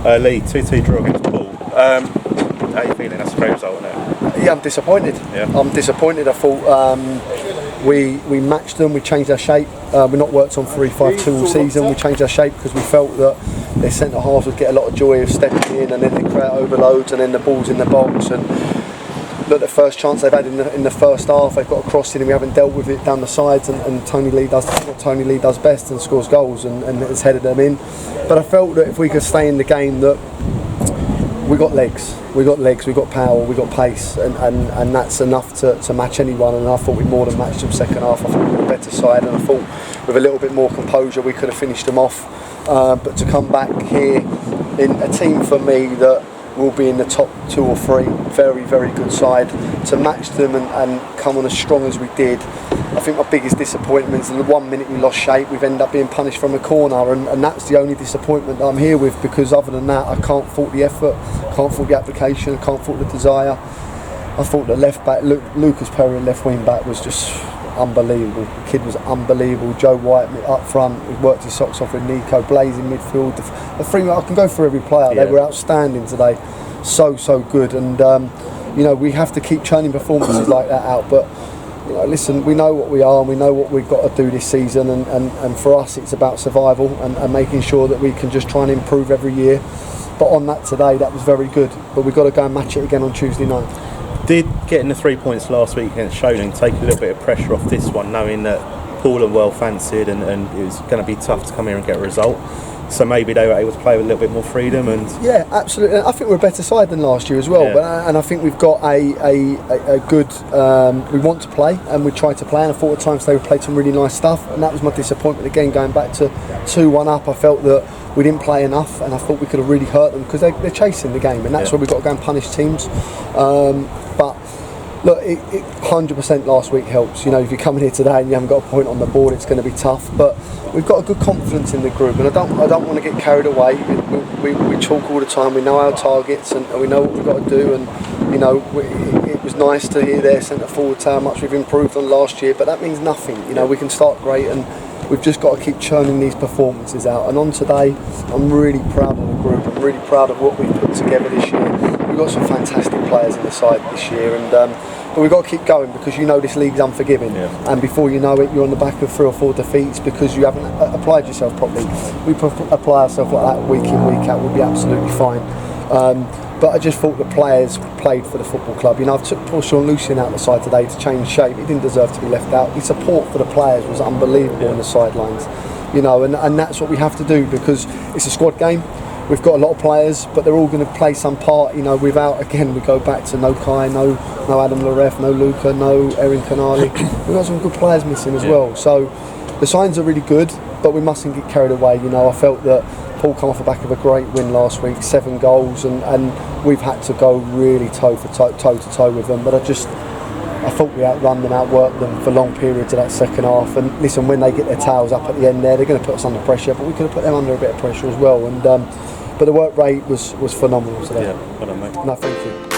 Lee, 2-2 draw against Poole. How are you feeling? That's a great result, isn't it? Yeah, I'm disappointed. Yeah. I'm disappointed. I thought we matched them, we changed our shape. We've not worked on 3-5-2 all season. We changed our shape because we felt that their centre halves would get a lot of joy of stepping in, and then they create overloads, and then the ball's in the box. And look, the first chance they've had in the first half, they've got a cross in, and we haven't dealt with it down the sides. And Tony Lee does what Tony Lee does best and scores goals and has headed them in. But I felt that if we could stay in the game, that we got legs, we got power, we got pace, and that's enough to match anyone. And I thought we more than matched them second half. I thought we were a better side, and I thought with a little bit more composure we could have finished them off. But to come back here in a team for me that will be in the top 2 or 3, very, very good side, to match them and come on as strong as we did. I think my biggest disappointment is in the 1 minute we lost shape, we've ended up being punished from a corner, and that's the only disappointment that I'm here with, because other than that I can't fault the effort, can't fault the application, I can't fault the desire. I thought the left back, Lucas Perry, left wing back, was just unbelievable. The kid was unbelievable. Joe White up front, he worked his socks off with Nico, Blaze in midfield. The three, I can go through every player. Yeah. They were outstanding today, so good. And you know, we have to keep churning performances like that out. But you know, listen, we know what we are, and we know what we've got to do this season. And for us, it's about survival and making sure that we can just try and improve every year. But on that today, that was very good. But we've got to go and match it again on Tuesday night. Did getting the 3 points last week against Sholing take a little bit of pressure off this one, knowing that Poole are well fancied and it was going to be tough to come here and get a result? So maybe they were able to play with a little bit more freedom. And yeah, absolutely. I think we're a better side than last year as well. Yeah. And I think we've got a good. We want to play, and we try to play. And I thought at times they played some really nice stuff, and that was my disappointment again. Going back to 2-1 up, I felt that we didn't play enough, and I thought we could have really hurt them because they're chasing the game, and that's where we've got to go and punish teams. But look, it 100% last week helps. You know, if you're coming here today and you haven't got a point on the board, it's going to be tough. But we've got a good confidence in the group, and I don't want to get carried away. We talk all the time. We know our targets, and we know what we've got to do. And you know, it was nice to hear their centre forwards how much we've improved on last year. But that means nothing. You know, we can start great, and we've just got to keep churning these performances out. And on today, I'm really proud of the group. I'm really proud of what we've put together this year. We've got some fantastic players in the side this year, and but we've got to keep going, because you know this league's unforgiving. Yeah. And before you know it, you're on the back of 3 or 4 defeats because you haven't applied yourself properly. We apply ourselves like that week in, week out, we'll be absolutely fine. But I just thought the players played for the football club. You know, I've took Paul Sean Lucien out the side today to change shape. He didn't deserve to be left out. His support for the players was unbelievable on the sidelines. You know, and that's what we have to do, because it's a squad game. We've got a lot of players, but they're all going to play some part. You know, without, again, we go back to no Kai, no Adam Laref, no Luca, no Erin Canali. We've got some good players missing as well. So the signs are really good, but we mustn't get carried away. You know, I felt that Paul come off the back of a great win last week, 7 goals, and we've had to go really toe to toe with them. But I thought we outrun them, outworked them for long periods of that second half. And listen, when they get their tails up at the end there, they're going to put us under pressure, but we could have put them under a bit of pressure as well. And but the work rate was phenomenal today. Yeah, well done, mate. No, thank you.